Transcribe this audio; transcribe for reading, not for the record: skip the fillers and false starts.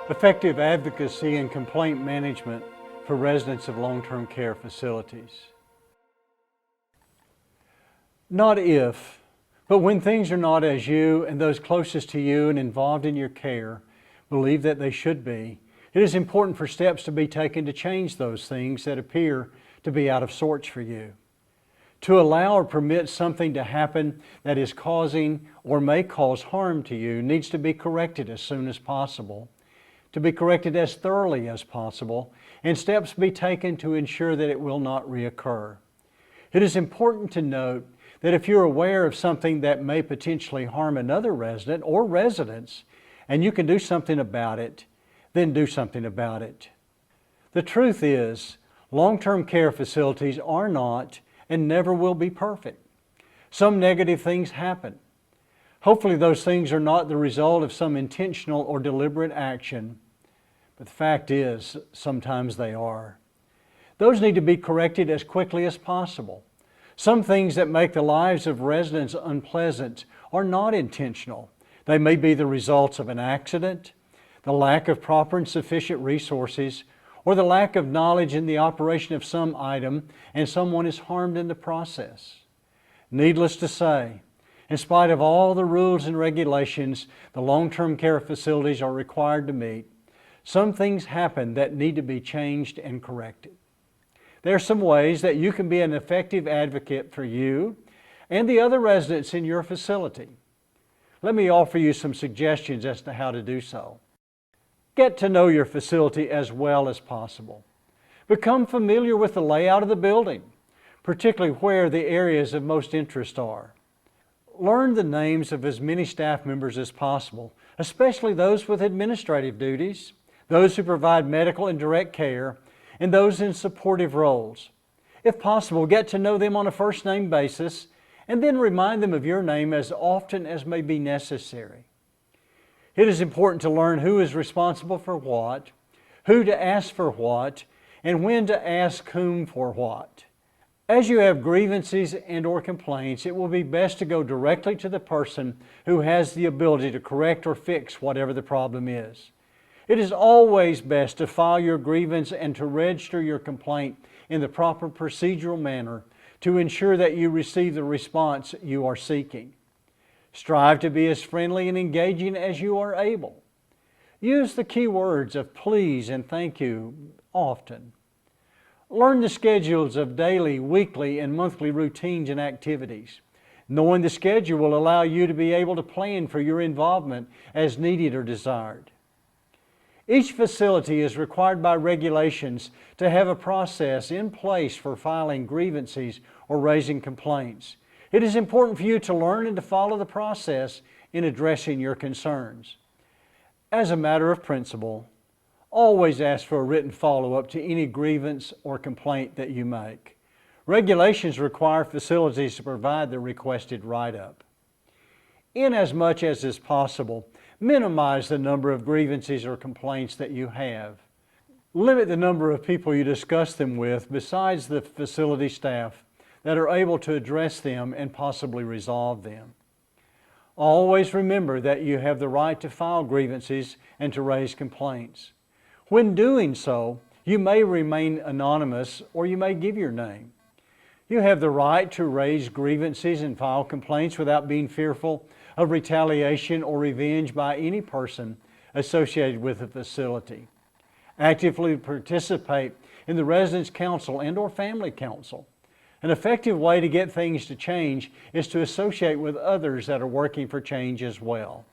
Effective advocacy and complaint management for residents of long-term care facilities. Not if, but when things are not as you and those closest to you and involved in your care believe that they should be, it is important for steps to be taken to change those things that appear to be out of sorts for you. To allow or permit something to happen that is causing or may cause harm to you needs to be corrected as soon as possible, to be corrected as thoroughly as possible, and steps be taken to ensure that it will not reoccur. It is important to note that if you're aware of something that may potentially harm another resident or residents, and you can do something about it, then do something about it. The truth is, long-term care facilities are not and never will be perfect. Some negative things happen. Hopefully those things are not the result of some intentional or deliberate action, but the fact is, sometimes they are. Those need to be corrected as quickly as possible. Some things that make the lives of residents unpleasant are not intentional. They may be the results of an accident, the lack of proper and sufficient resources, or the lack of knowledge in the operation of some item and someone is harmed in the process. Needless to say, in spite of all the rules and regulations the long-term care facilities are required to meet, some things happen that need to be changed and corrected. There are some ways that you can be an effective advocate for you and the other residents in your facility. Let me offer you some suggestions as to how to do so. Get to know your facility as well as possible. Become familiar with the layout of the building, particularly where the areas of most interest are. Learn the names of as many staff members as possible, especially those with administrative duties, those who provide medical and direct care, and those in supportive roles. If possible, get to know them on a first-name basis, and then remind them of your name as often as may be necessary. It is important to learn who is responsible for what, who to ask for what, and when to ask whom for what. As you have grievances and/or complaints, it will be best to go directly to the person who has the ability to correct or fix whatever the problem is. It is always best to file your grievance and to register your complaint in the proper procedural manner to ensure that you receive the response you are seeking. Strive to be as friendly and engaging as you are able. Use the key words of please and thank you often. Learn the schedules of daily, weekly, and monthly routines and activities. Knowing the schedule will allow you to be able to plan for your involvement as needed or desired. Each facility is required by regulations to have a process in place for filing grievances or raising complaints. It is important for you to learn and to follow the process in addressing your concerns. As a matter of principle, always ask for a written follow-up to any grievance or complaint that you make. Regulations require facilities to provide the requested write-up. In as much as is possible, minimize the number of grievances or complaints that you have. Limit the number of people you discuss them with besides the facility staff that are able to address them and possibly resolve them. Always remember that you have the right to file grievances and to raise complaints. When doing so, you may remain anonymous or you may give your name. You have the right to raise grievances and file complaints without being fearful of retaliation or revenge by any person associated with the facility. Actively participate in the residence council and/or family council. An effective way to get things to change is to associate with others that are working for change as well.